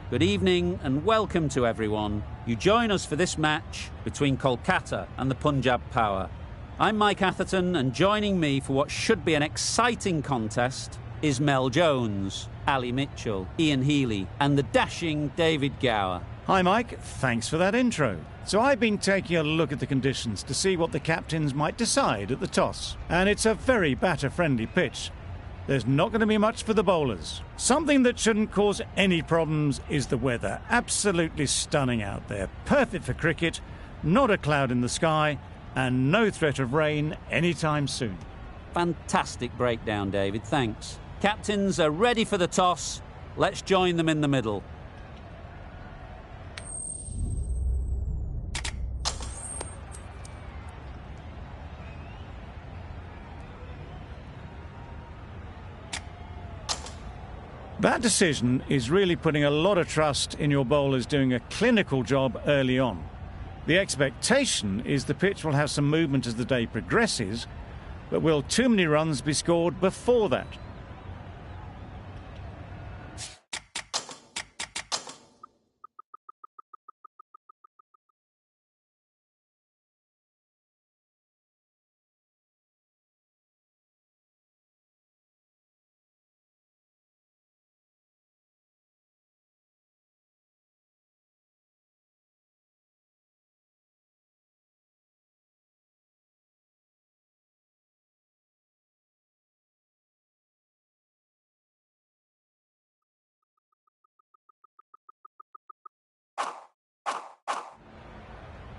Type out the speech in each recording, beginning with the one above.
Good evening and welcome to everyone. You join us for this match between Kolkata and the Punjab Power. I'm Mike Atherton, and joining me for what should be an exciting contest is Mel Jones, Ali Mitchell, Ian Healy and the dashing David Gower. Hi Mike, thanks for that intro. So I've been taking a look at the conditions to see what the captains might decide at the toss. And it's a very batter-friendly pitch. There's not going to be much for the bowlers. Something that shouldn't cause any problems is the weather. Absolutely stunning out there. Perfect for cricket, not a cloud in the sky, and no threat of rain anytime soon. Fantastic breakdown, David, thanks. Captains are ready for the toss. Let's join them in the middle. That decision is really putting a lot of trust in your bowlers doing a clinical job early on. The expectation is the pitch will have some movement as the day progresses, but will too many runs be scored before that?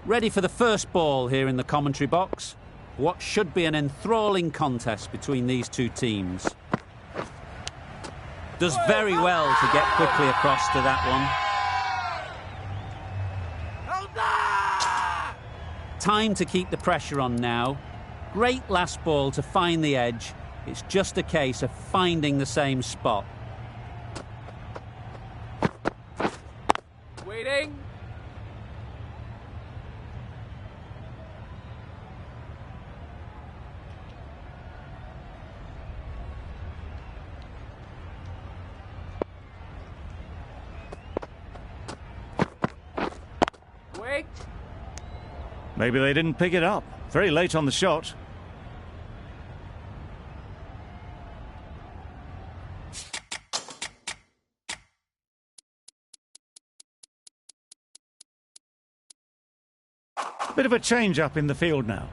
Ready for the first ball here in the commentary box. What should be an enthralling contest between these two teams. Does very well to get quickly across to that one. Time to keep the pressure on now. Great last ball to find the edge. It's just a case of finding the same spot. Waiting. Maybe they didn't pick it up. Very late on the shot. Bit of a change up in the field now.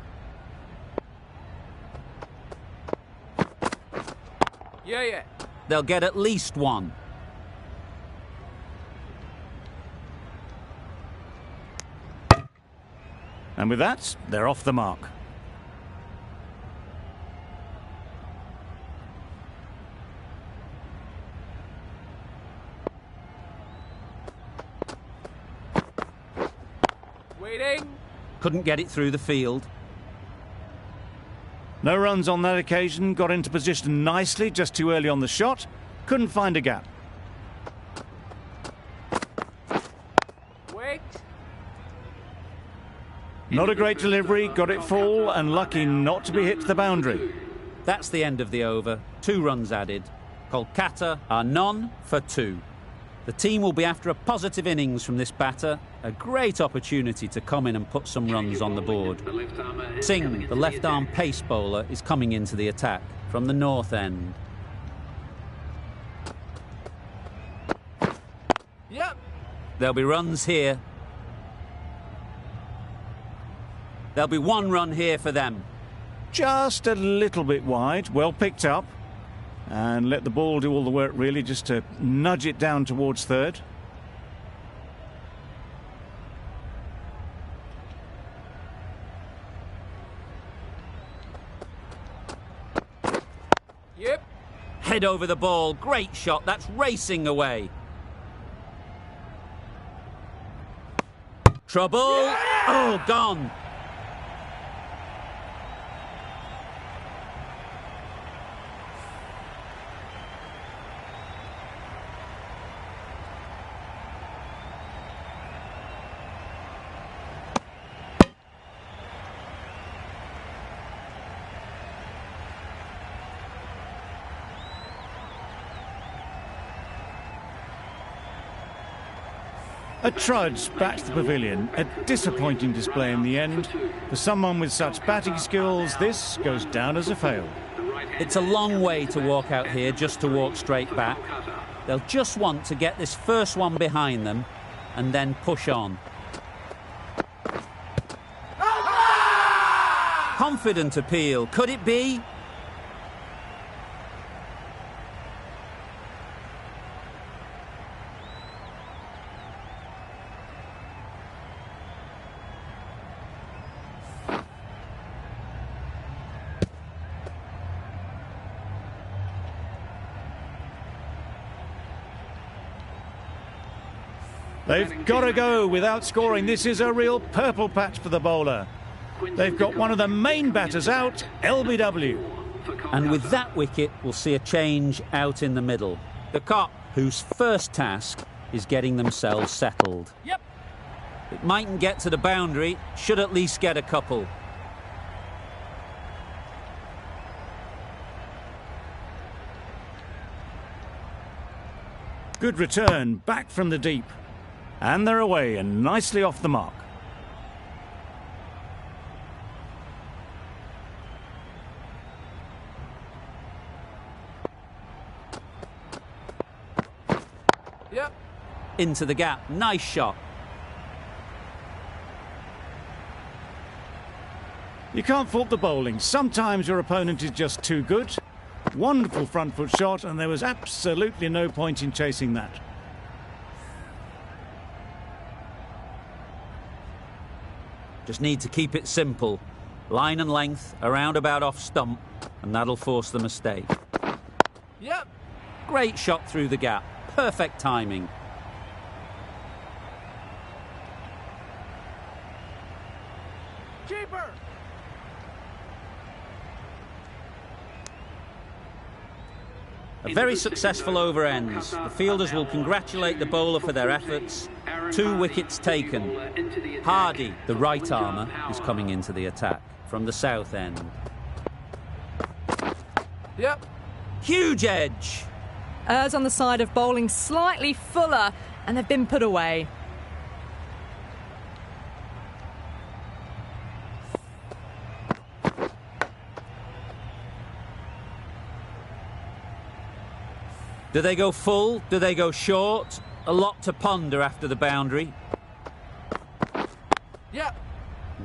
Yeah. They'll get at least one. And with that, they're off the mark. Waiting. Couldn't get it through the field. No runs on that occasion, got into position nicely, just too early on the shot. Couldn't find a gap. Wait. Not a great delivery, got it full and lucky not to be hit to the boundary. That's the end of the over. 2 runs added. Kolkata are none for 2. The team will be after a positive innings from this batter. A great opportunity to come in and put some runs on the board. Singh, the left-arm pace bowler, is coming into the attack from the north end. Yep. There'll be runs here. There'll be 1 run here for them. Just a little bit wide, well picked up. And let the ball do all the work really, just to nudge it down towards third. Yep. Head over the ball, great shot, that's racing away. Trouble, Yeah! Oh, gone. A trudge back to the pavilion. A disappointing display in the end. For someone with such batting skills, this goes down as a fail. It's a long way to walk out here just to walk straight back. They'll just want to get this first one behind them and then push on. Confident appeal. Could it be? They've got to go without scoring. This is a real purple patch for the bowler. They've got one of the main batters out, LBW. And with that wicket, we'll see a change out in the middle. The Cop, whose first task is getting themselves settled. Yep. It mightn't get to the boundary, should at least get a couple. Good return, back from the deep. And they're away and nicely off the mark. Yep. Into the gap, nice shot. You can't fault the bowling. Sometimes your opponent is just too good. Wonderful front foot shot, and there was absolutely no point in chasing that. Just need to keep it simple. Line and length, around about off stump, and that'll force the mistake. Yep. Great shot through the gap. Perfect timing. Keeper. A very successful over ends. The fielders will congratulate the bowler for their efforts. 2 wickets taken. Hardy, the right armer, is coming into the attack from the south end. Yep. Huge edge. Errs on the side of bowling slightly fuller, and they've been put away. Do they go full? Do they go short? A lot to ponder after the boundary. Yep.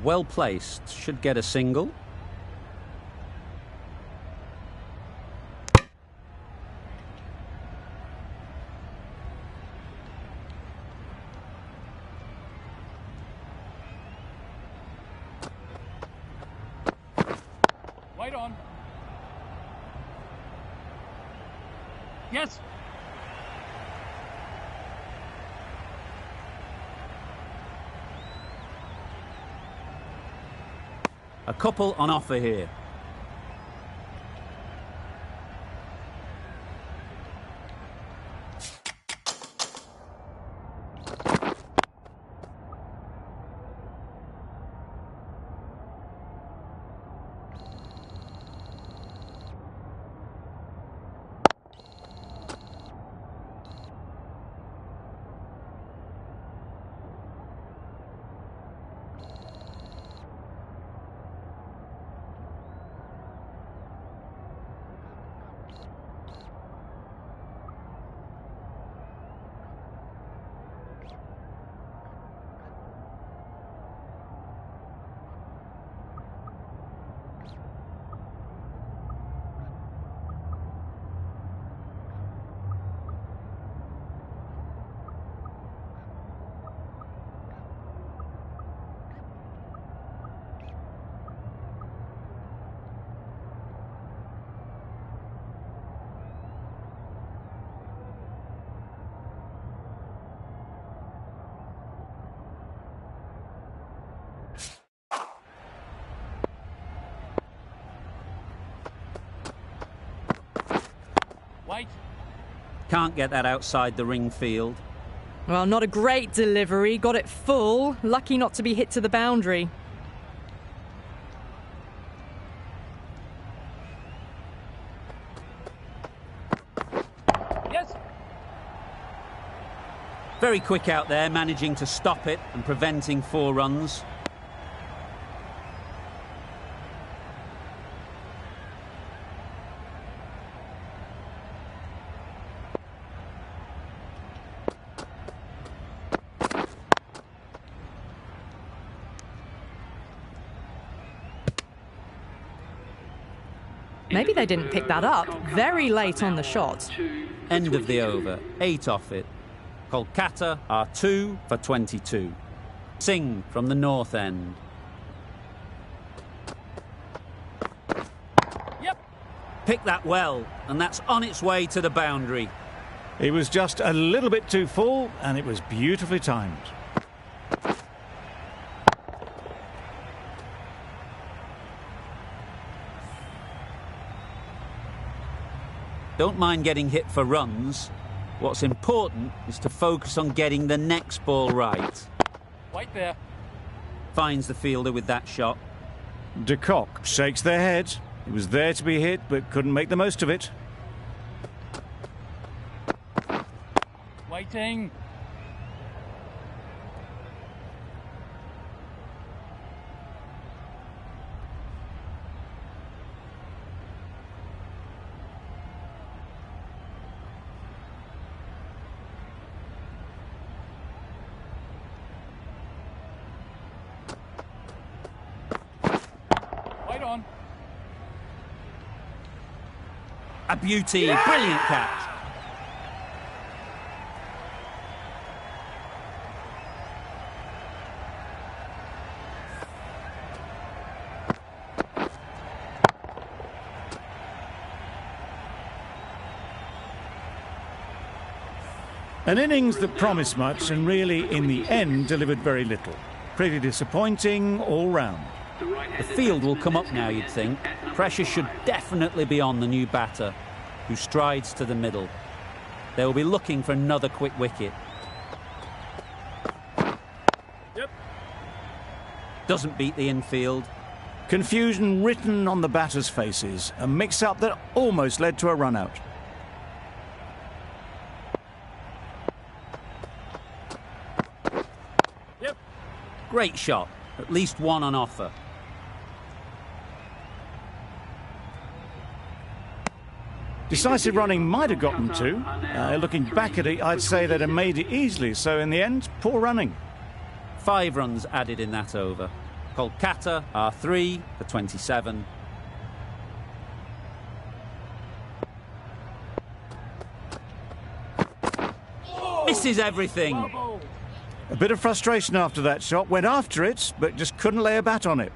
Well placed. Should get a single. Wait on. Yes. A couple on offer here. Wait. Can't get that outside the ring field. Well, not a great delivery. Got it full. Lucky not to be hit to the boundary. Very quick out there, managing to stop it and preventing 4 runs. Maybe they didn't pick that up. Very late on the shot. End of the over, 8 off it. Kolkata are 2 for 22. Singh from the north end. Yep. Picked that well, and that's on its way to the boundary. He was just a little bit too full, and it was beautifully timed. Don't mind getting hit for runs. What's important is to focus on getting the next ball right. Wait there. Finds the fielder with that shot. De Kock shakes their head. He was there to be hit, but couldn't make the most of it. Waiting. Wait on. A beauty, brilliant catch. An innings that promised much and really, in the end, delivered very little. Pretty disappointing all round. The field will come up now, you'd think. Pressure should definitely be on the new batter, who strides to the middle. They will be looking for another quick wicket. Yep. Doesn't beat the infield. Confusion written on the batters' faces. A mix-up that almost led to a run-out. Yep. Great shot. At least one on offer. Decisive running might have gotten 2. Looking back at it, I'd say they'd have made it easily. So in the end, poor running. 5 runs added in that over. Kolkata are 3 for 27. Misses everything. A bit of frustration after that shot. Went after it, but just couldn't lay a bat on it.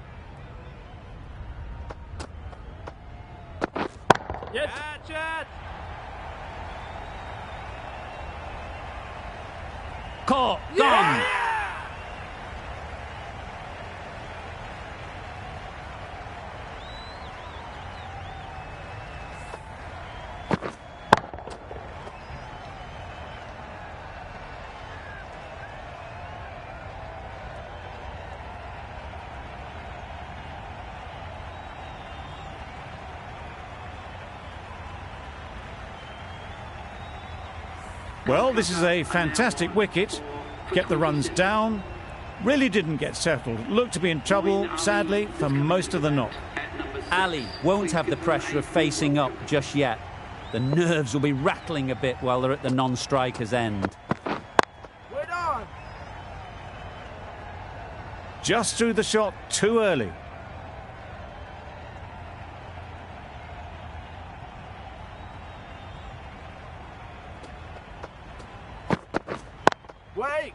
Yep. Catch it. Caught. Gone. Well, this is a fantastic wicket. Kept the runs down. Really didn't get settled. Looked to be in trouble, sadly, for most of the knock. Ali won't have the pressure of facing up just yet. The nerves will be rattling a bit while they're at the non-striker's end. Wait on. Just threw the shot too early. Wait.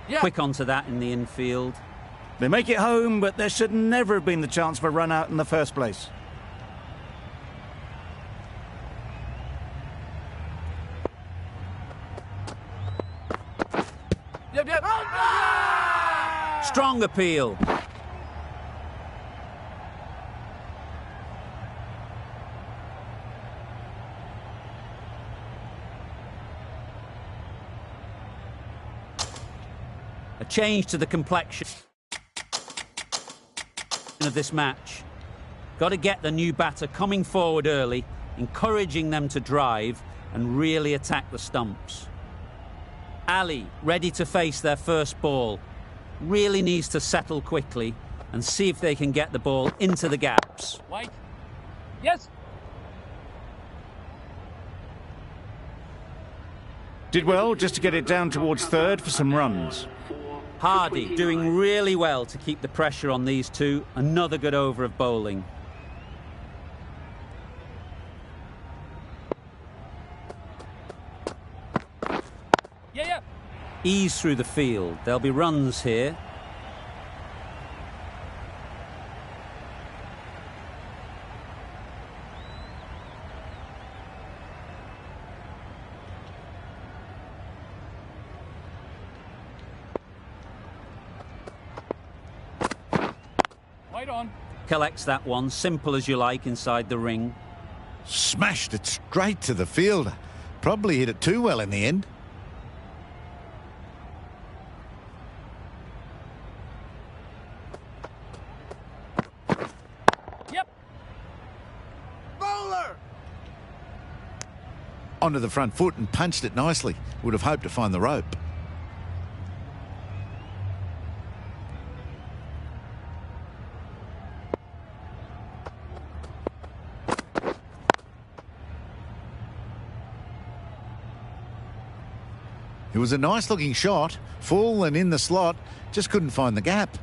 Yeah. Quick onto that in the infield. They make it home, but there should never have been the chance for a run out in the first place. Yep. Yep. Strong appeal. A change to the complexion of this match. Got to get the new batter coming forward early, encouraging them to drive and really attack the stumps. Ali, ready to face their first ball. Really needs to settle quickly and see if they can get the ball into the gaps. White. Yes. Did well just to get it down towards third for some runs. Hardy doing really well to keep the pressure on these two. Another good over of bowling. Yeah. Ease through the field. There'll be runs here. White on. Collects that one, simple as you like, inside the ring. Smashed it straight to the fielder. Probably hit it too well in the end. Yep. Bowler. Onto the front foot and punched it nicely. Would have hoped to find the rope. It was a nice looking shot, full and in the slot, just couldn't find the gap.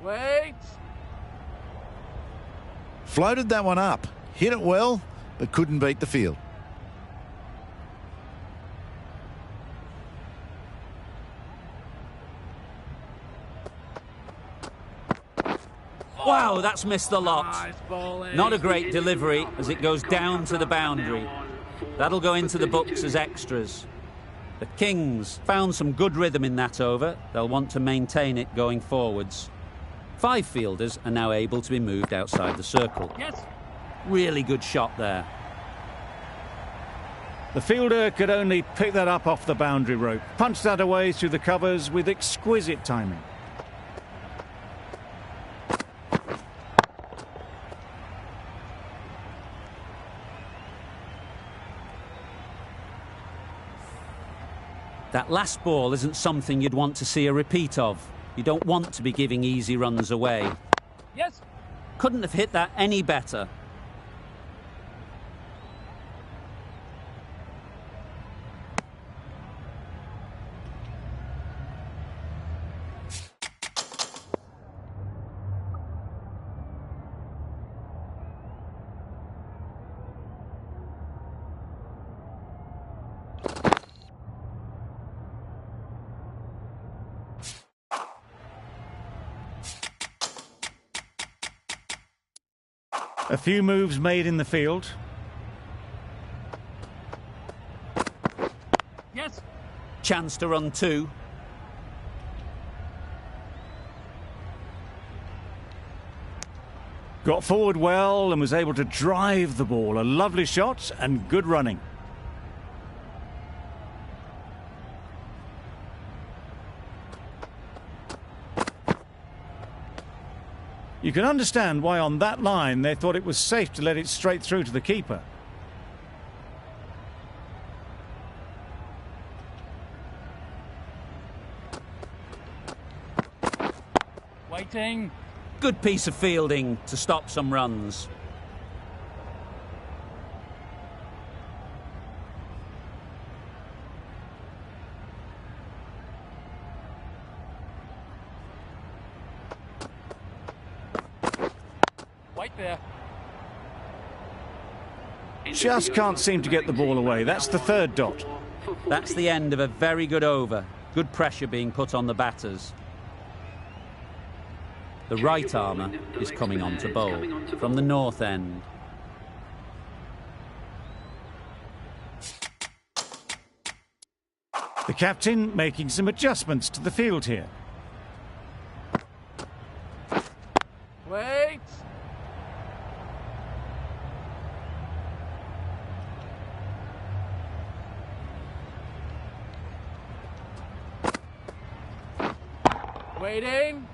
Wait. Floated that one up, hit it well, but couldn't beat the field. Wow, that's missed the lot. Nice bowling. Not a great delivery as it goes down to the boundary. That'll go into the books as extras. The Kings found some good rhythm in that over. They'll want to maintain it going forwards. 5 fielders are now able to be moved outside the circle. Yes. Really good shot there. The fielder could only pick that up off the boundary rope. Punched that away through the covers with exquisite timing. That last ball isn't something you'd want to see a repeat of. You don't want to be giving easy runs away. Yes. Couldn't have hit that any better. A few moves made in the field. Yes. Chance to run 2. Got forward well and was able to drive the ball. A lovely shot and good running. You can understand why on that line they thought it was safe to let it straight through to the keeper. Waiting. Good piece of fielding to stop some runs. White there. Just can't seem to get the ball away. That's the 3rd dot. That's the end of a very good over. Good pressure being put on the batters. The right armour is coming on to bowl from the north end. The captain making some adjustments to the field here. Wait. Waiting.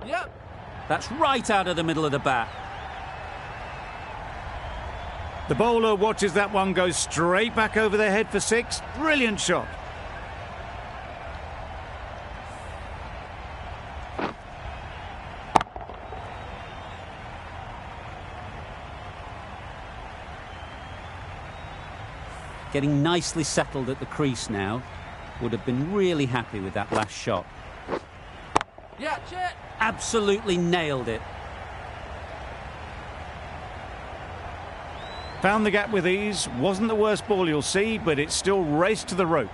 Yep. That's right out of the middle of the bat. The bowler watches that one go straight back over their head for 6. Brilliant shot. Getting nicely settled at the crease now. Would have been really happy with that last shot. Yeah, shit. Absolutely nailed it. Found the gap with ease. Wasn't the worst ball you'll see, but it still raced to the rope.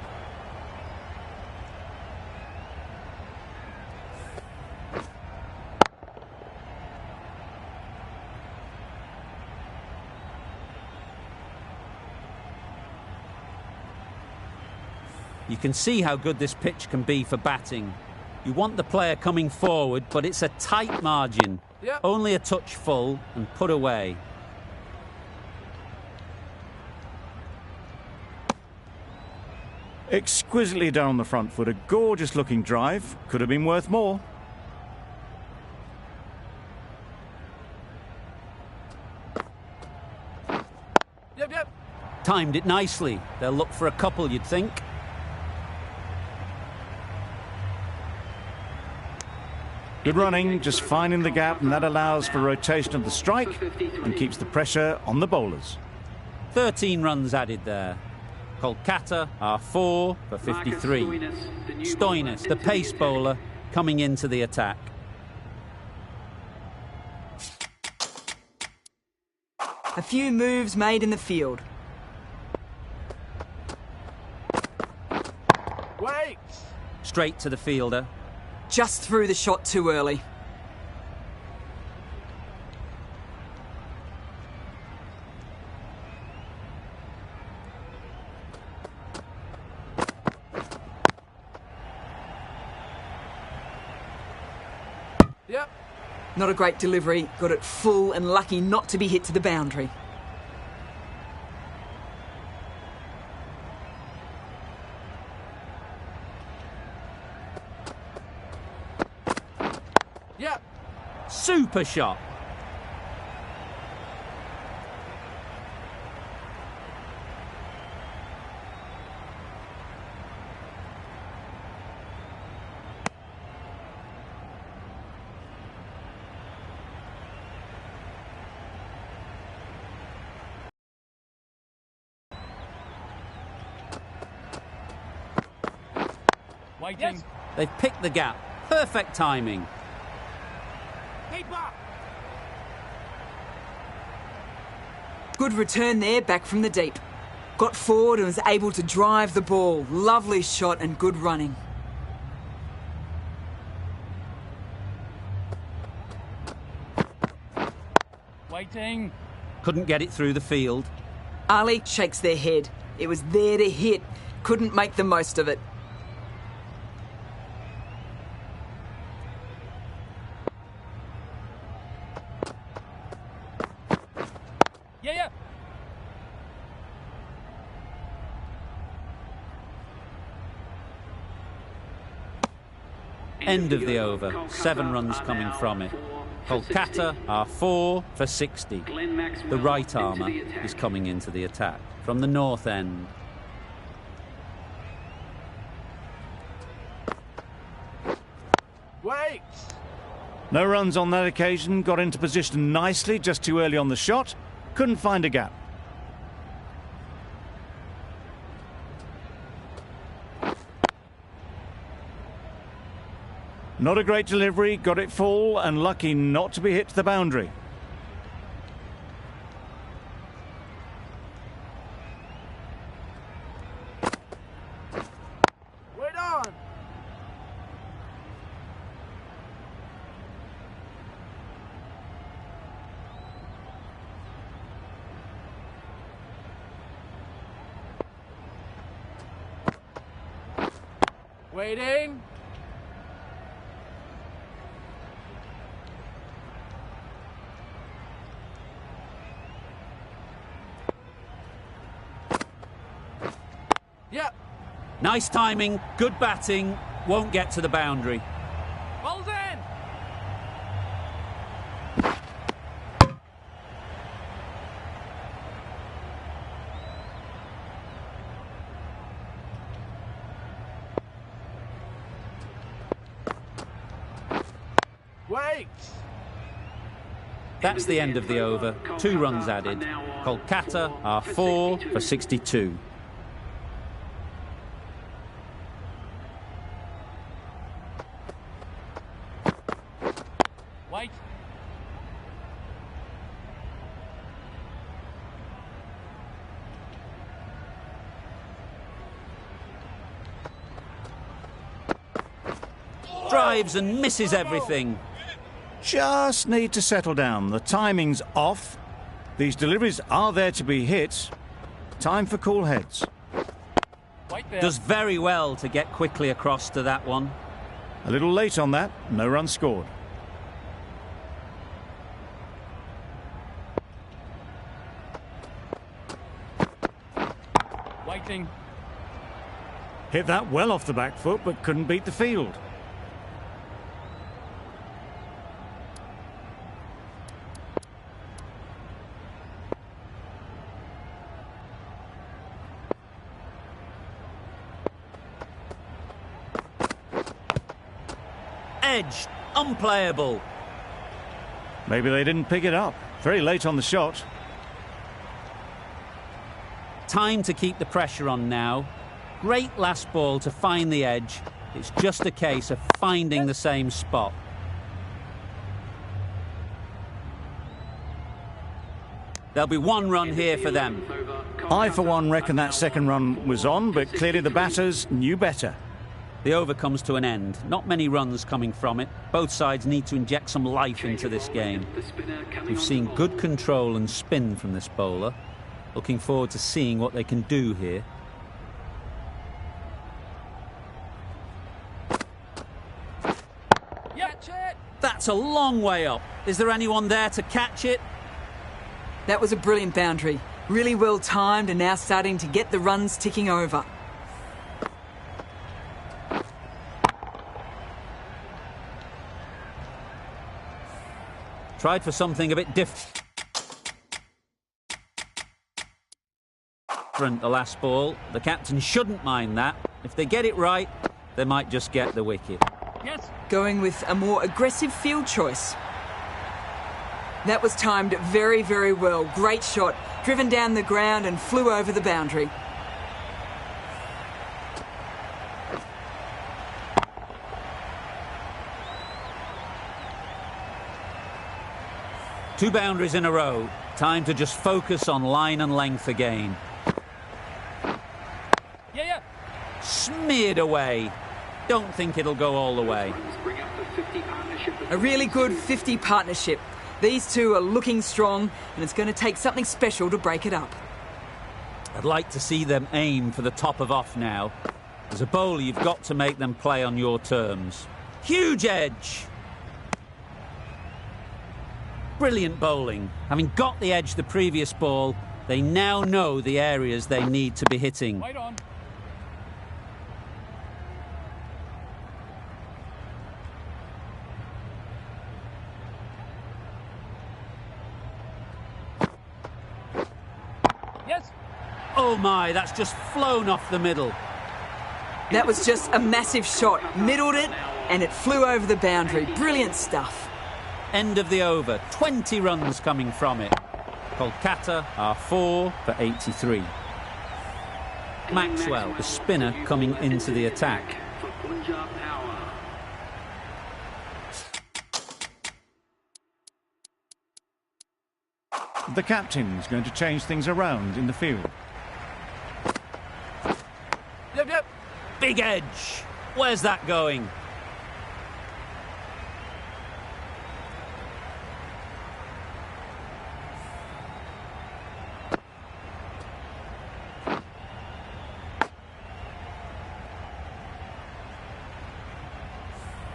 You can see how good this pitch can be for batting. You want the player coming forward, but it's a tight margin. Yep. Only a touch full and put away. Exquisitely down the front foot. A gorgeous looking drive. Could have been worth more. Yep. Timed it nicely. They'll look for a couple, you'd think. Good running, just finding the gap, and that allows for rotation of the strike and keeps the pressure on the bowlers. 13 runs added there. Kolkata are 4 for 53. Stoinis, the pace bowler, coming into the attack. A few moves made in the field. Wait. Straight to the fielder. Just threw the shot too early. Yep. Not a great delivery, got it full and lucky not to be hit to the boundary. Yep. Super shot. Waiting. Yes. They've picked the gap. Perfect timing. Keeper. Good return there, back from the deep. Got forward and was able to drive the ball. Lovely shot and good running. Waiting. Couldn't get it through the field. Ali shakes their head. It was there to hit. Couldn't make the most of it. Yeah. End of the over. 7 runs coming from it. Kolkata are 4 for 60. The right armour is coming into the attack from the north end. Wait. No runs on that occasion. Got into position nicely, just too early on the shot. Couldn't find a gap. Not a great delivery, got it full and lucky not to be hit to the boundary. Wait on. Waiting. Yep. Nice timing, good batting, won't get to the boundary. Ball's in. Wait. That's the end of the over. 2 runs added. Kolkata are 4 for 62. Wait. Drives and misses everything. Just need to settle down. The timing's off. These deliveries are there to be hit. Time for cool heads. Wait there. Does very well to get quickly across to that one. A little late on that. No run scored. Waiting. Hit that well off the back foot, but couldn't beat the field. Edge, unplayable. Maybe they didn't pick it up. Very late on the shot. Time to keep the pressure on now. Great last ball to find the edge. It's just a case of finding the same spot. There'll be 1 run here for them. I, for one, reckon that second run was on, but clearly the batters knew better. The over comes to an end. Not many runs coming from it. Both sides need to inject some life into this game. We've seen good control and spin from this bowler. Looking forward to seeing what they can do here. Catch it. That's a long way up. Is there anyone there to catch it? That was a brilliant boundary. Really well timed and now starting to get the runs ticking over. Tried for something a bit different the last ball. The captain shouldn't mind that. If they get it right, they might just get the wicket. Yes. Going with a more aggressive field choice. That was timed very, very well. Great shot. Driven down the ground and flew over the boundary. Two boundaries in a row. Time to just focus on line and length again. Yeah. Smeared away. Don't think it'll go all the way. A really good 50 partnership. These two are looking strong and it's going to take something special to break it up. I'd like to see them aim for the top of off now. As a bowler, you've got to make them play on your terms. Huge edge. Brilliant bowling. Having got the edge the previous ball, they now know the areas they need to be hitting. Wait on. Yes. Oh my, that's just flown off the middle. That was just a massive shot. Middled it and it flew over the boundary. Brilliant stuff. End of the over. 20 runs coming from it. Kolkata are 4 for 83. Maxwell, the spinner, coming into the attack. The captain's going to change things around in the field. Yep. Big edge. Where's that going?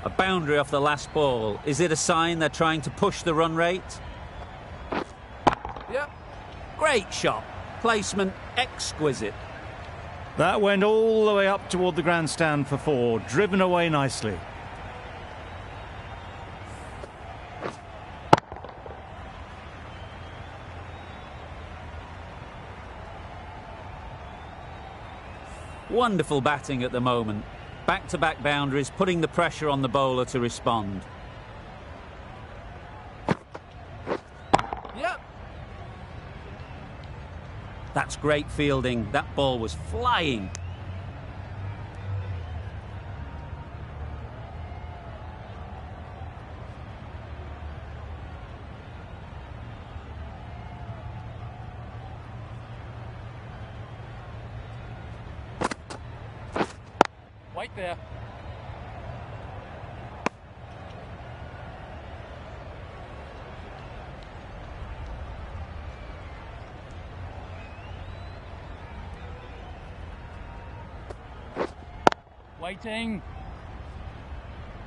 A boundary off the last ball. Is it a sign they're trying to push the run rate? Yep. Great shot. Placement exquisite. That went all the way up toward the grandstand for 4, driven away nicely. Wonderful batting at the moment. Back-to-back boundaries, putting the pressure on the bowler to respond. Yep. That's great fielding. That ball was flying. White there. Waiting.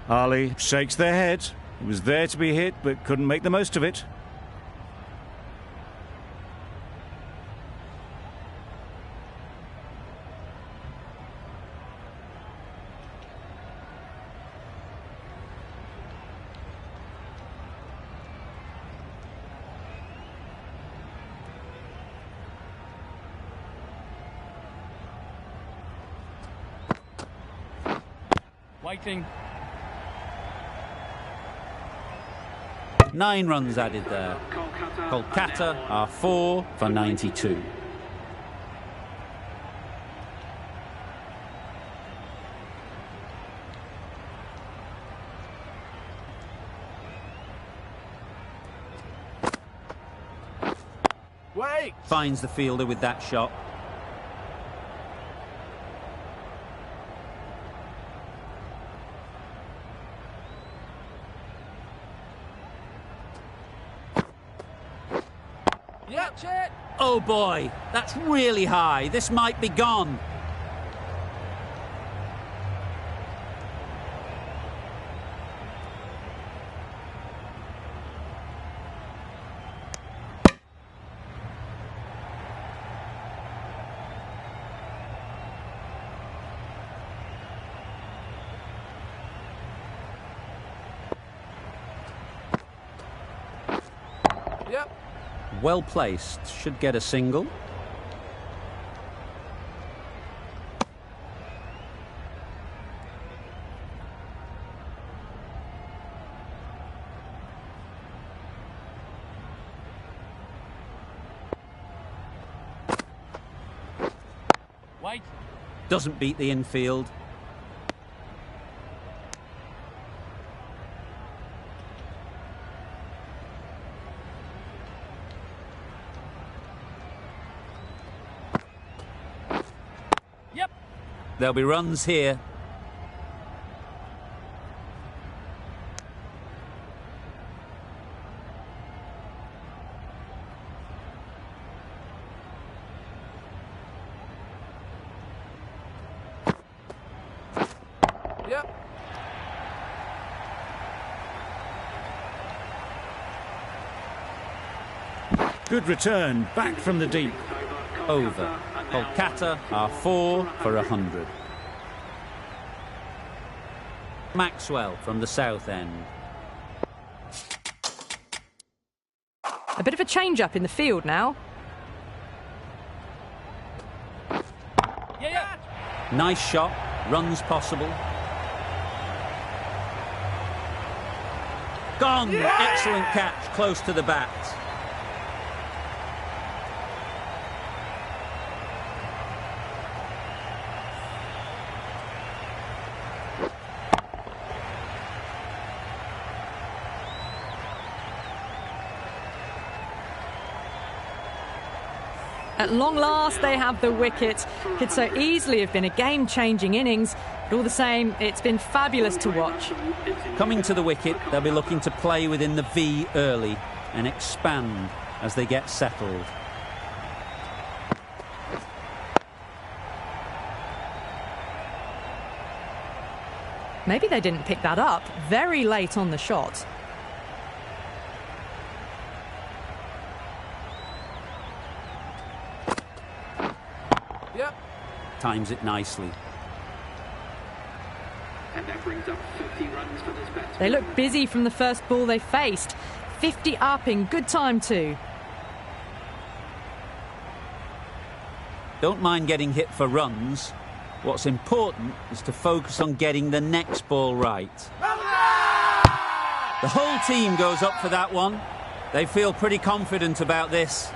Ali shakes their head. He was there to be hit, but couldn't make the most of it. Waiting. 9 runs added there. Kolkata are 4 for 92. Wait. Finds the fielder with that shot. Yep. Shit. Oh boy, that's really high. This might be gone. Yep. Well placed, should get a single. Wait. Doesn't beat the infield. Yep. There'll be runs here. Yep. Good return, back from the deep. Over. Kolkata are 4 for 100. Maxwell from the south end. A bit of a change-up in the field now. Yeah. Nice shot. Runs possible. Gone! Excellent catch, close to the bat. At long last, they have the wicket. Could so easily have been a game-changing innings, but all the same, it's been fabulous to watch. Coming to the wicket, they'll be looking to play within the V early and expand as they get settled. Maybe they didn't pick that up very late on the shot. Yep. times it nicely. And that brings up 50 runs for this batsman. They look busy from the first ball they faced. 50 up in good time too. Don't mind getting hit for runs. What's important is to focus on getting the next ball right. The whole team goes up for that one. They feel pretty confident about this.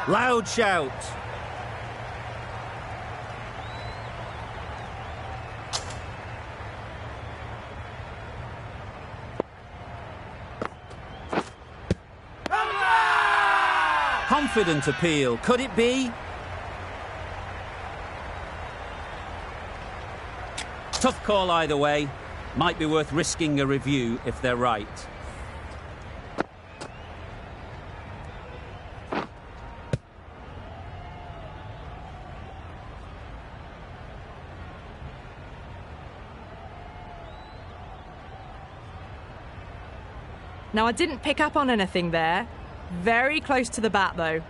Loud shout. Confident appeal. Could it be? Tough call either way. Might be worth risking a review if they're right. Now, I didn't pick up on anything there. Very close to the bat, though.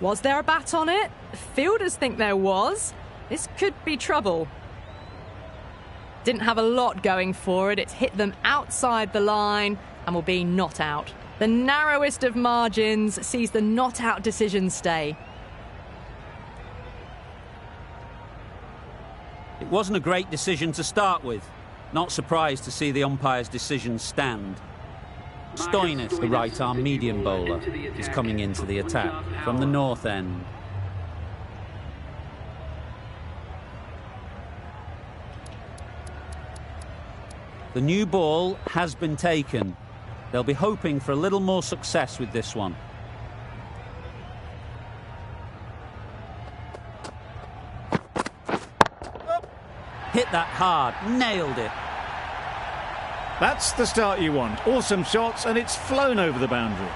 Was there a bat on it? Fielders think there was. This could be trouble. Didn't have a lot going for it. It's hit them outside the line and will be not out. The narrowest of margins sees the not out decision stay. It wasn't a great decision to start with. Not surprised to see the umpire's decision stand. Stoinis, the right-arm medium bowler, is coming into the attack from the north end. The new ball has been taken. They'll be hoping for a little more success with this one. Hit that hard, nailed it. That's the start you want. Awesome shots, and it's flown over the boundary.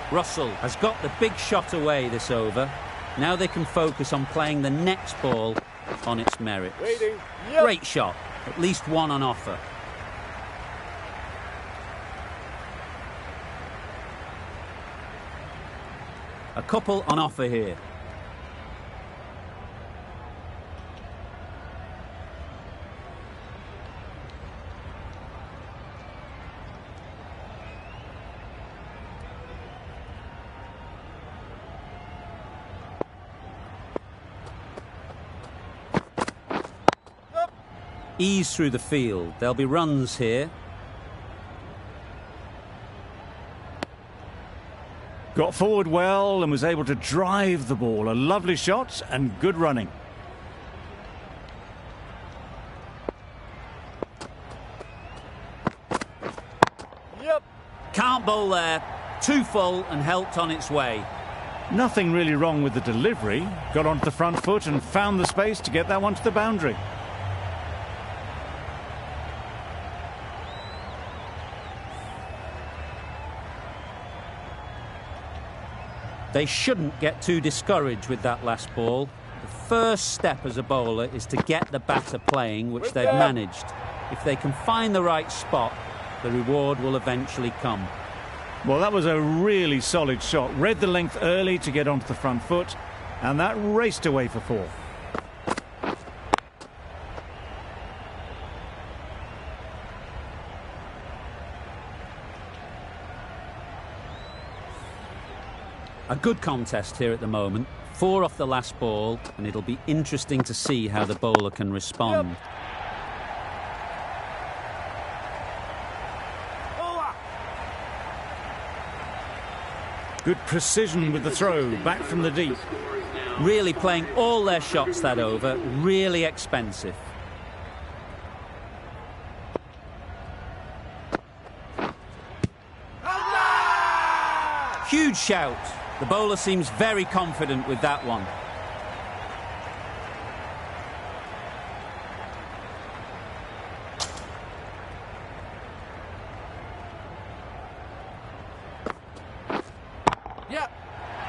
Russell has got the big shot away this over. Now they can focus on playing the next ball on its merits. Great shot, at least one on offer. A couple on offer here. Ease through the field. There'll be runs here. Got forward well and was able to drive the ball. A lovely shot and good running. Can't bowl there. Too full and helped on its way. Nothing really wrong with the delivery. Got onto the front foot and found the space to get that one to the boundary. They shouldn't get too discouraged with that last ball. The first step as a bowler is to get the batter playing, which they've managed. If they can find the right spot, the reward will eventually come. Well, that was a really solid shot. Read the length early to get onto the front foot, and that raced away for 4. A good contest here at the moment. 4 off the last ball, and it'll be interesting to see how the bowler can respond. Good precision with the throw, back from the deep. Really playing all their shots that over, really expensive. Huge shout. The bowler seems very confident with that one.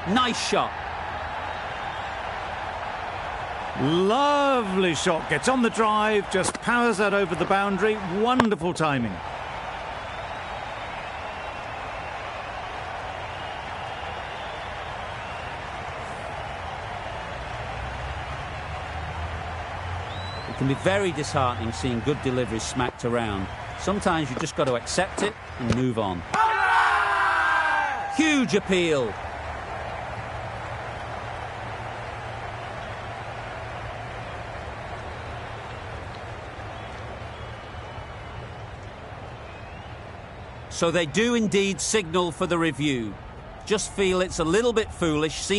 Nice shot. Lovely shot. Gets on the drive, just powers that over the boundary. Wonderful timing. It can be very disheartening seeing good deliveries smacked around. Sometimes you've just got to accept it and move on. Huge appeal. So they do indeed signal for the review. Just feel it's a little bit foolish.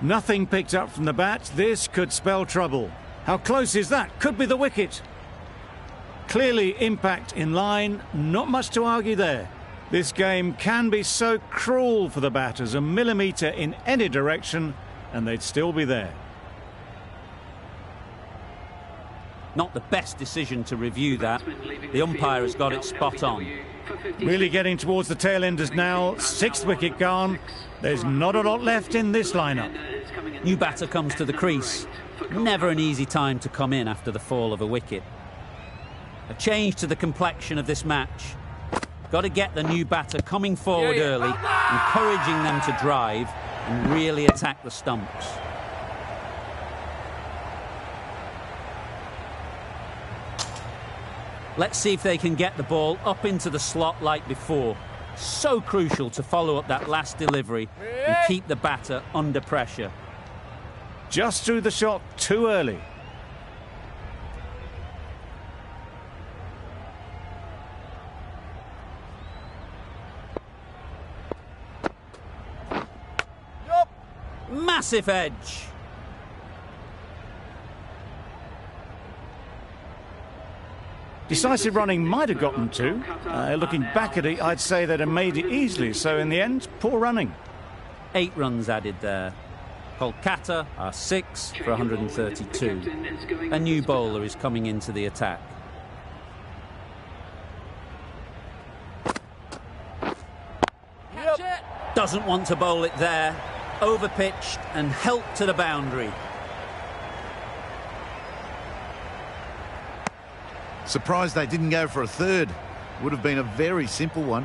Nothing picked up from the bat. This could spell trouble. How close is that? Could be the wicket. Clearly impact in line. Not much to argue there. This game can be so cruel for the batters. A millimetre in any direction and they'd still be there. Not the best decision to review that. The umpire has got it spot on. Really getting towards the tail enders now. 6th wicket gone. There's not a lot left in this lineup. New batter comes to the crease. Never an easy time to come in after the fall of a wicket. A change to the complexion of this match. Got to get the new batter coming forward early, encouraging them to drive and really attack the stumps. Let's see if they can get the ball up into the slot like before. So crucial to follow up that last delivery and keep the batter under pressure. Just threw the shot too early. Massive edge. Decisive running might have gotten two. Looking back at it, I'd say they'd have made it easily. So in the end, poor running. 8 runs added there. Kolkata are 6 for 132. A new bowler is coming into the attack. Doesn't want to bowl it there. Overpitched and helped to the boundary. Surprised they didn't go for a third. Would have been a very simple one.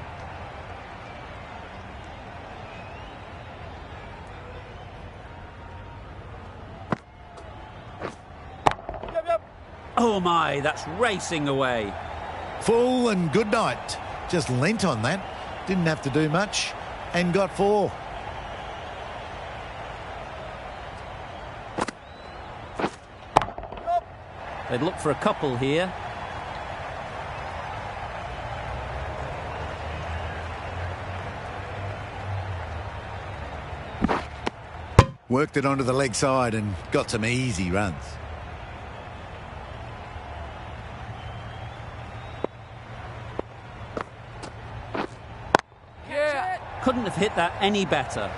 Oh my, that's racing away. Full and good night. Just leant on that. Didn't have to do much and got 4. They'd look for a couple here. Worked it onto the leg side and got some easy runs. Couldn't have hit that any better.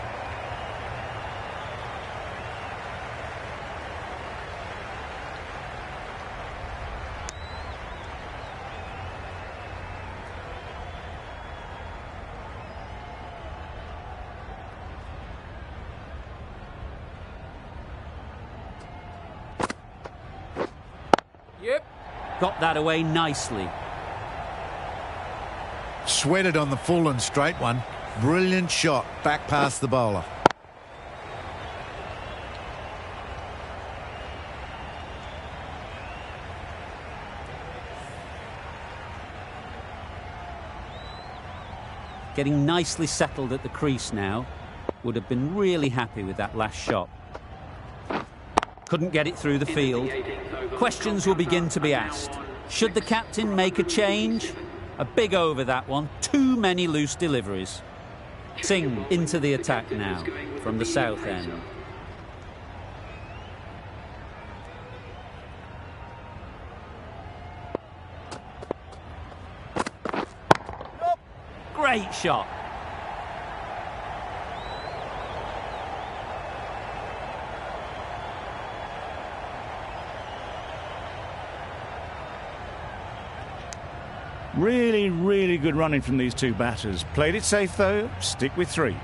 Yep. Got that away nicely. Sweated on the full and straight one. Brilliant shot back past the bowler. Getting nicely settled at the crease now. Would have been really happy with that last shot. Couldn't get it through the field. Questions will begin to be asked. Should the captain make a change? A big over, that one. Too many loose deliveries. Singh into the attack now from the south end. Great shot. Really, really good running from these two batters. Played it safe, though. Stick with 3.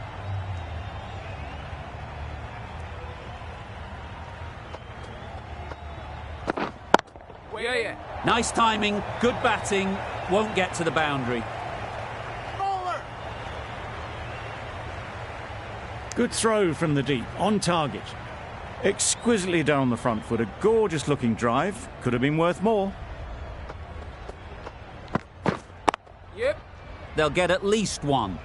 Yeah. Nice timing, good batting, won't get to the boundary. Good throw from the deep, on target. Exquisitely done on the front foot. A gorgeous looking drive. Could have been worth more. Yep. They'll get at least 1.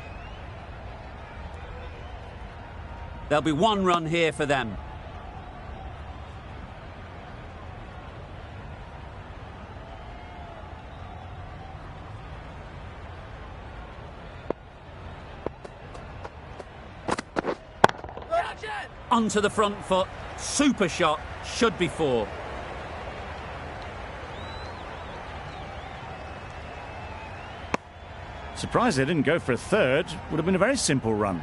There'll be 1 run here for them. Onto the front foot. Super shot. Should be 4. Surprised they didn't go for a third. Would have been a very simple run.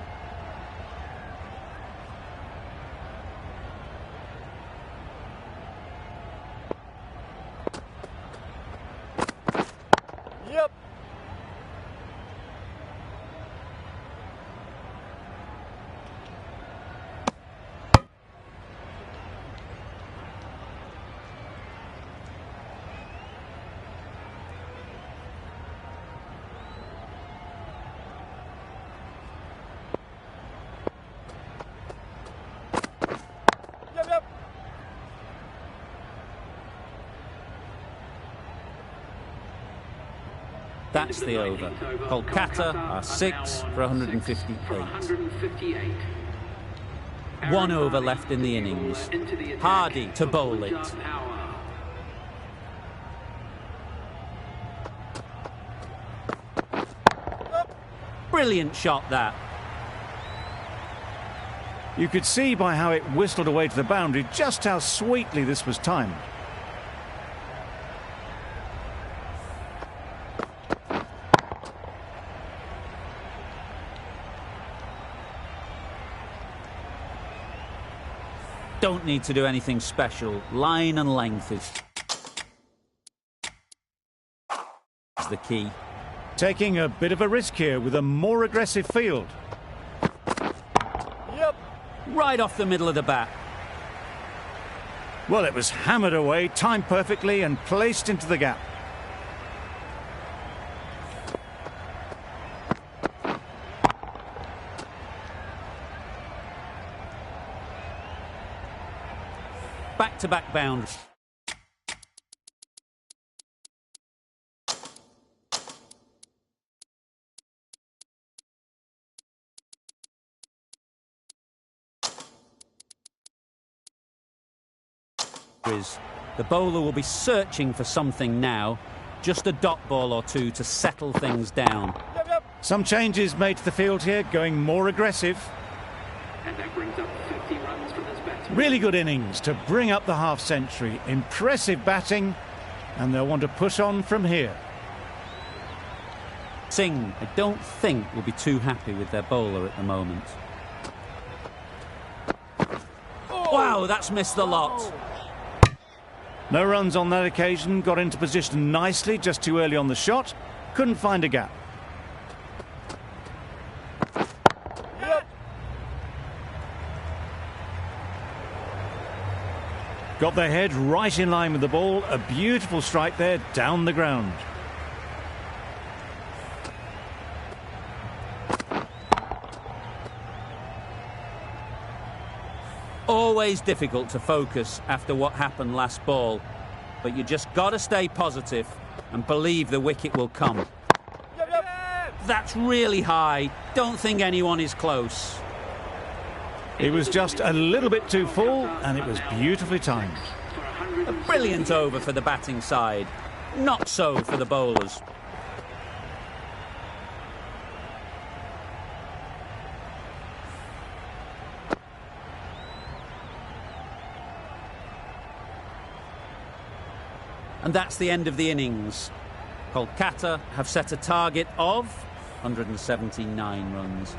Yep. That's the over. Kolkata are 6 for 158. 1 over left in the innings. Hardy to bowl it. Brilliant shot, that. You could see by how it whistled away to the boundary just how sweetly this was timed. Don't need to do anything special. Line and length is the key. Taking a bit of a risk here with a more aggressive field. Yep. Right off the middle of the bat. Well, it was hammered away, timed perfectly and placed into the gap. Back-to-back boundaries. The bowler will be searching for something now. Just a dot ball or 2 to settle things down. Some changes made to the field here, going more aggressive. And that brings up 50 runs for this batsman. Really good innings to bring up the half-century. Impressive batting, and they'll want to push on from here. Singh, I don't think, will be too happy with their bowler at the moment. Wow, that's missed the lot. No runs on that occasion, got into position nicely, just too early on the shot. Couldn't find a gap. Got their head right in line with the ball. A beautiful strike there down the ground. Always difficult to focus after what happened last ball, but you just got to stay positive and believe the wicket will come. That's really high. Don't think anyone is close. It was just a little bit too full, and it was beautifully timed. A brilliant over for the batting side. Not so for the bowlers. And that's the end of the innings. Kolkata have set a target of 179 runs.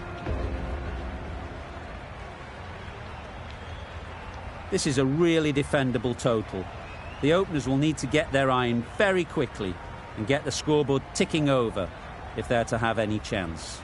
This is a really defendable total. The openers will need to get their iron very quickly and get the scoreboard ticking over if they're to have any chance.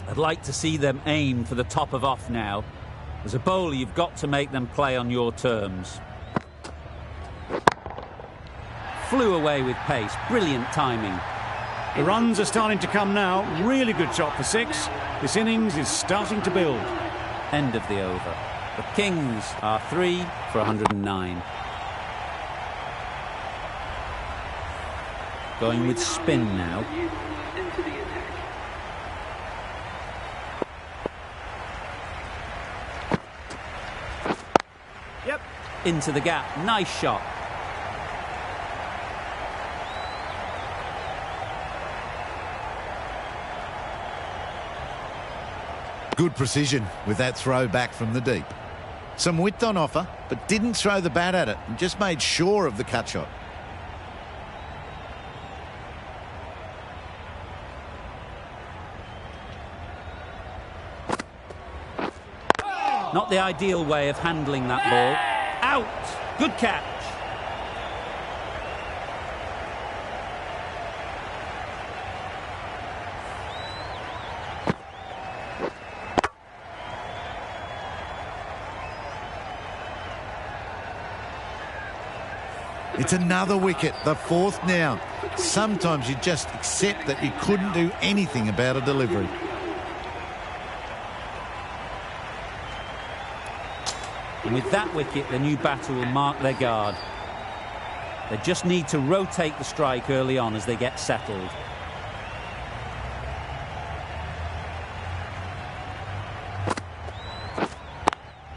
I'd like to see them aim for the top of off now. As a bowler, you've got to make them play on your terms. Flew away with pace. Brilliant timing. The runs are starting to come now. Really good shot for 6. This innings is starting to build. End of the over. The Kings are 3 for 109. Going with spin now. Into the gap. Nice shot. Good precision with that throw back from the deep. Some width on offer, but didn't throw the bat at it and just made sure of the cut shot. Not the ideal way of handling that ball. Out! Good catch. It's another wicket, the 4th now. Sometimes you just accept that you couldn't do anything about a delivery. And with that wicket, the new batter will mark their guard. They just need to rotate the strike early on as they get settled.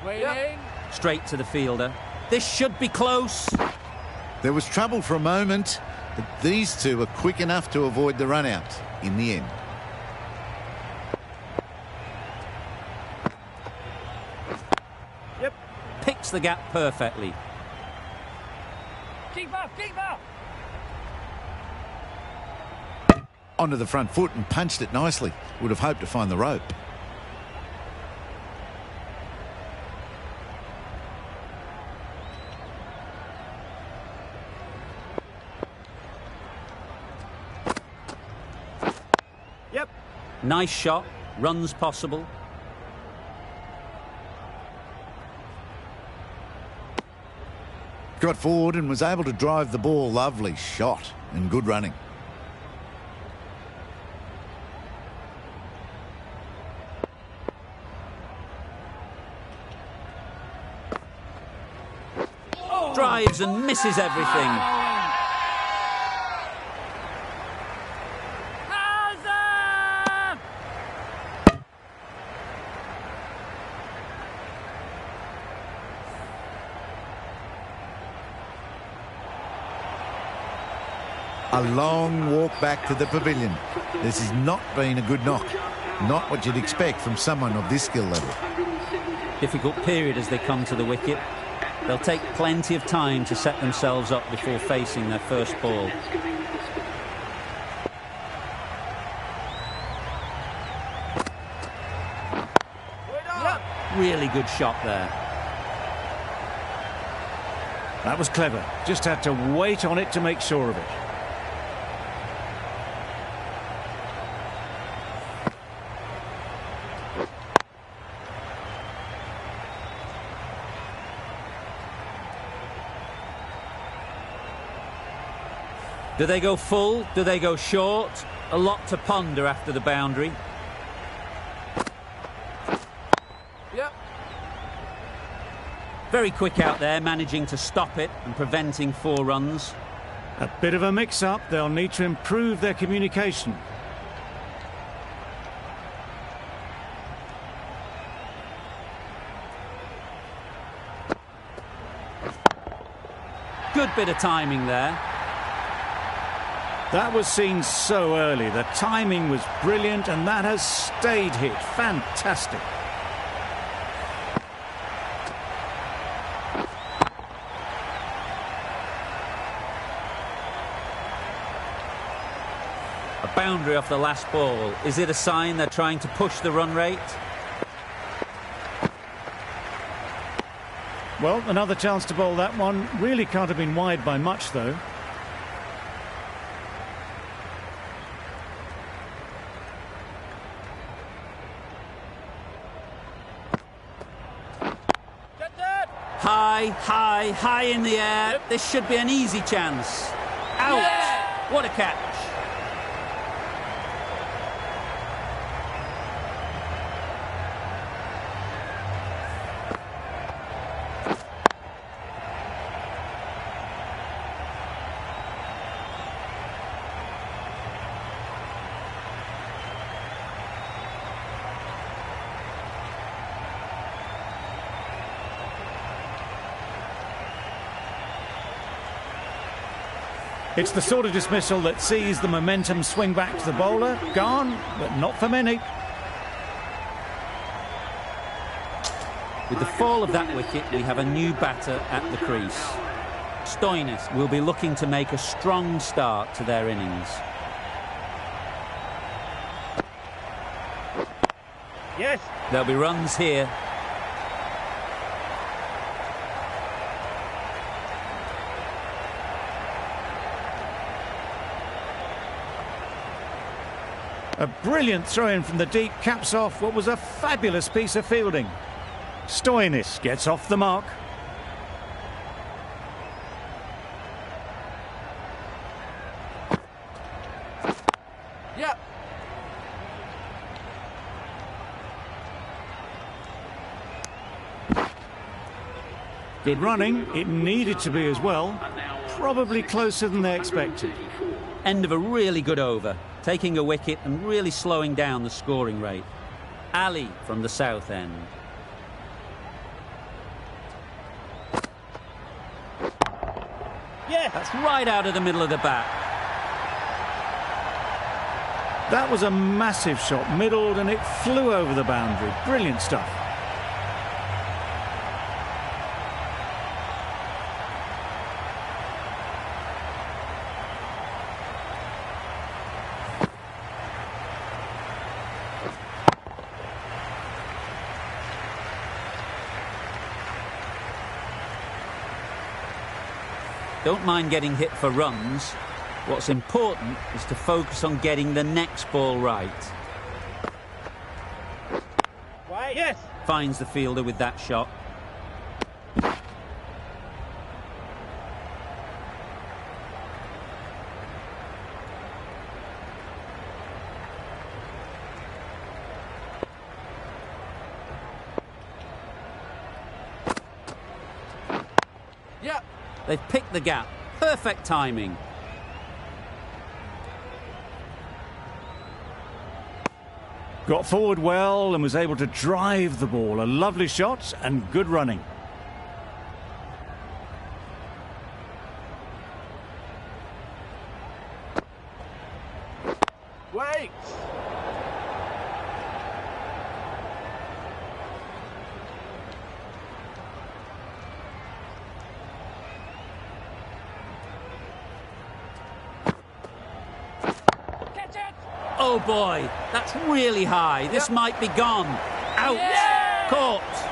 Waiting. Straight to the fielder. This should be close. There was trouble for a moment, but these two were quick enough to avoid the run out in the end. Picks the gap perfectly. Keep up, keep up. Onto the front foot and punched it nicely. Would have hoped to find the rope. Nice shot. Runs possible. Got forward and was able to drive the ball. Lovely shot and good running. Drives and misses everything. A long walk back to the pavilion. This has not been a good knock. Not what you'd expect from someone of this skill level. Difficult period as they come to the wicket. They'll take plenty of time to set themselves up before facing their first ball. Really good shot there. That was clever. Just had to wait on it to make sure of it. Do they go full? Do they go short? A lot to ponder after the boundary. Yep. Very quick out there, managing to stop it and preventing 4 runs. A bit of a mix-up. They'll need to improve their communication. Good bit of timing there. That was seen so early. The timing was brilliant, and that has stayed hit. Fantastic. A boundary off the last ball. Is it a sign they're trying to push the run rate? Well, another chance to bowl that one. Really can't have been wide by much, though. High in the air. Yep. This should be an easy chance. Out. Yeah. What a catch. It's the sort of dismissal that sees the momentum swing back to the bowler. Gone, but not for many. With the fall of that wicket, we have a new batter at the crease. Stoinis will be looking to make a strong start to their innings. Yes. There'll be runs here. A brilliant throw-in from the deep caps off what was a fabulous piece of fielding. Stoinis gets off the mark. Yep. Good running. It needed to be as well. Probably closer than they expected. End of a really good over. Taking a wicket and really slowing down the scoring rate. Ali from the south end. Yeah. That's right out of the middle of the bat. That was a massive shot, middled, and it flew over the boundary. Brilliant stuff. Don't mind getting hit for runs. What's important is to focus on getting the next ball right. Right. Yes. Finds the fielder with that shot. Yep. They've picked the gap. Perfect timing. Got forward well and was able to drive the ball. A lovely shot and good running. Wait. Oh boy, that's really high. This might be gone. Out. Yeah! Caught.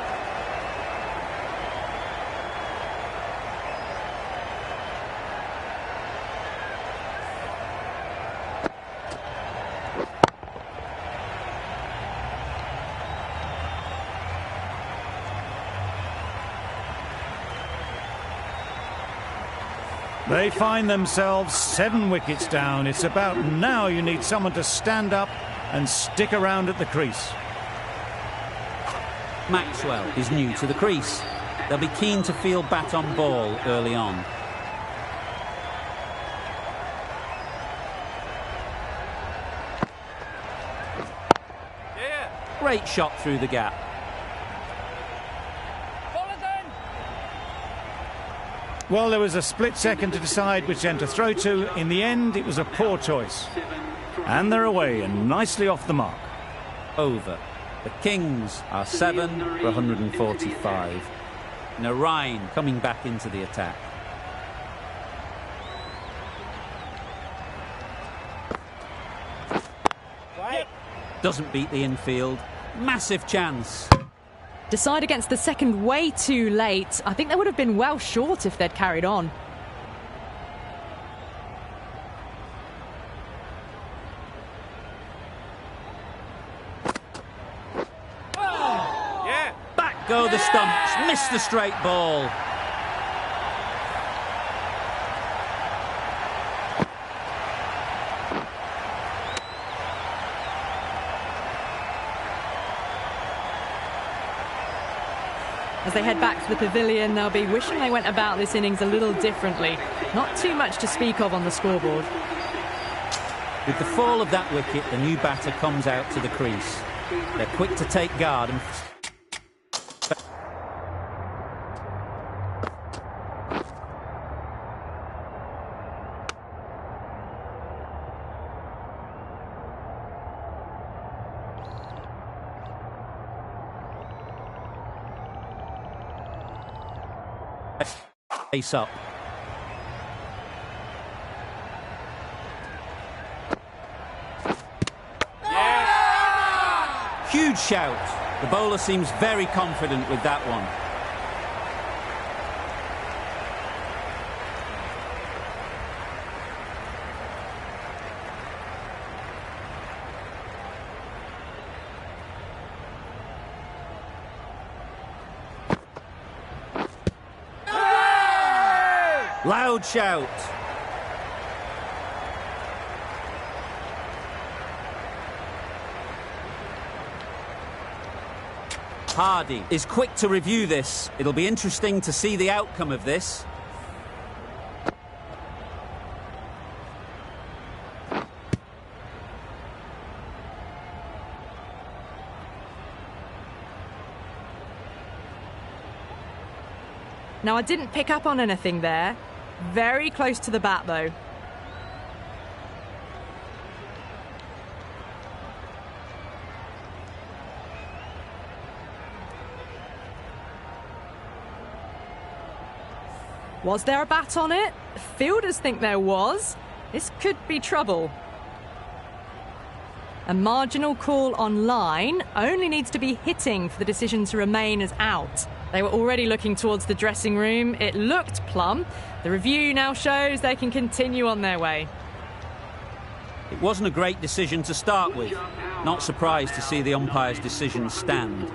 They find themselves 7 wickets down. It's about now you need someone to stand up and stick around at the crease. Maxwell is new to the crease. They'll be keen to field bat on ball early on. Yeah. Great shot through the gap. Well, there was a split second to decide which end to throw to. In the end, it was a poor choice. And they're away and nicely off the mark. Over. The Kings are 7 for 145. Narain coming back into the attack. Doesn't beat the infield. Massive chance. Decide against the second way too late. I think they would have been well short if they'd carried on. Yeah. Back go the stumps. Missed the straight ball. As they head back to the pavilion, they'll be wishing they went about this innings a little differently. Not too much to speak of on the scoreboard. With the fall of that wicket, the new batter comes out to the crease. They're quick to take guard and face up. Huge shout. The bowler seems very confident with that one. Loud shout. Hardy is quick to review this. It'll be interesting to see the outcome of this. Now, I didn't pick up on anything there. Very close to the bat, though. Was there a bat on it? Fielders think there was. This could be trouble. A marginal call on line only needs to be hitting for the decision to remain as out. They were already looking towards the dressing room. It looked plumb. The review now shows they can continue on their way. It wasn't a great decision to start with. Not surprised to see the umpire's decision stand.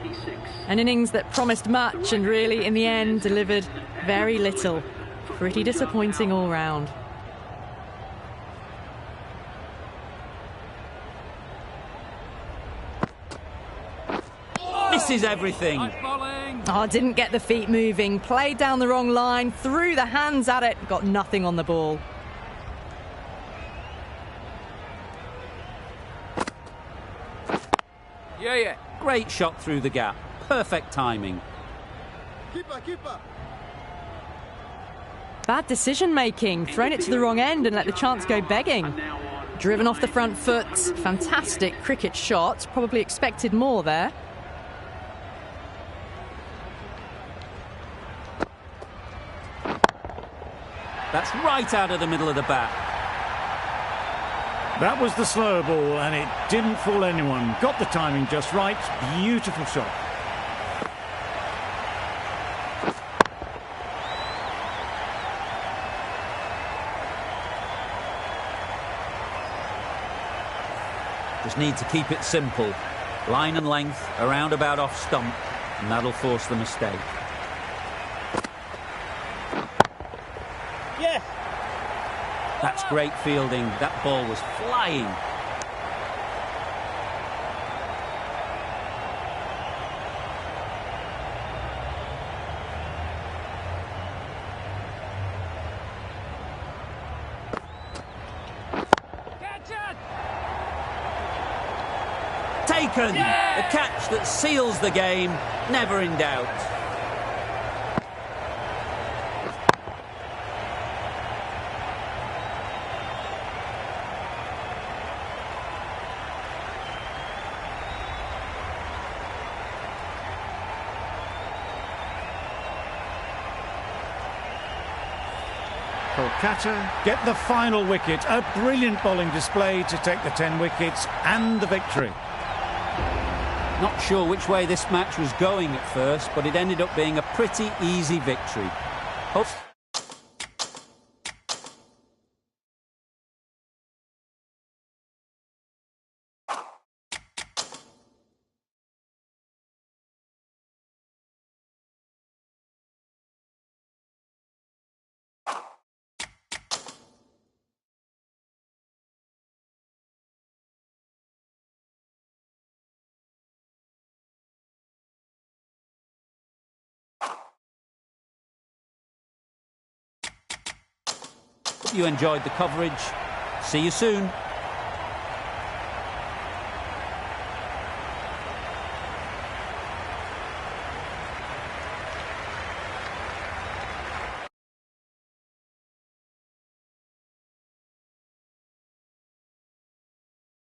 An innings that promised much and really, in the end, delivered very little. Pretty disappointing all round. Misses everything. Oh, didn't get the feet moving. Played down the wrong line. Threw the hands at it. Got nothing on the ball. Yeah. Great shot through the gap. Perfect timing. Keeper. Bad decision-making. Thrown it to the wrong end and let the chance go begging. Driven off the front foot. Fantastic cricket shot. Probably expected more there. That's right out of the middle of the bat. That was the slow ball, and it didn't fool anyone. Got the timing just right. Beautiful shot. Just need to keep it simple. Line and length, around about off stump, and that'll force the mistake. Yes! That's great fielding. That ball was flying. Taken! The catch that seals the game, never in doubt. Kolkata get the final wicket. A brilliant bowling display to take the 10 wickets and the victory. Not sure which way this match was going at first, but it ended up being a pretty easy victory. Hope you enjoyed the coverage. See you soon.